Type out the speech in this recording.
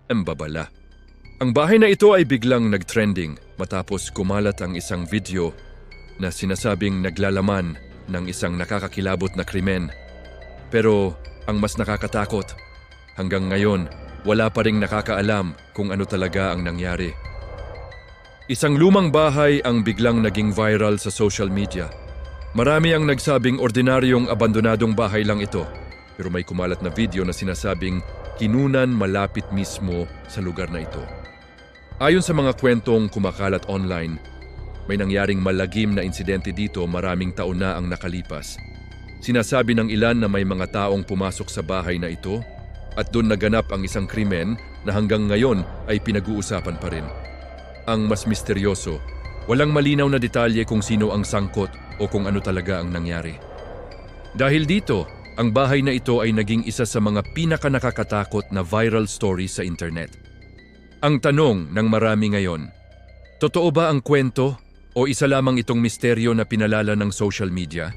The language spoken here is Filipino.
ang babala. Ang bahay na ito ay biglang nag-trending matapos kumalat ang isang video na sinasabing naglalaman ng isang nakakakilabot na krimen. Pero ang mas nakakatakot, hanggang ngayon wala pa ring nakakaalam kung ano talaga ang nangyari. Isang lumang bahay ang biglang naging viral sa social media. Marami ang nagsabing ordinaryong abandonadong bahay lang ito, pero may kumalat na video na sinasabing kinunan malapit mismo sa lugar na ito. Ayon sa mga kwentong kumakalat online, may nangyaring malagim na insidente dito maraming taon na ang nakalipas. Sinasabi ng ilan na may mga taong pumasok sa bahay na ito at doon naganap ang isang krimen na hanggang ngayon ay pinag-uusapan pa rin. Ang mas misteryoso, walang malinaw na detalye kung sino ang sangkot o kung ano talaga ang nangyari. Dahil dito, ang bahay na ito ay naging isa sa mga pinakanakakatakot na viral story sa internet. Ang tanong ng marami ngayon, totoo ba ang kwento o isa lamang itong misteryo na pinalala ng social media?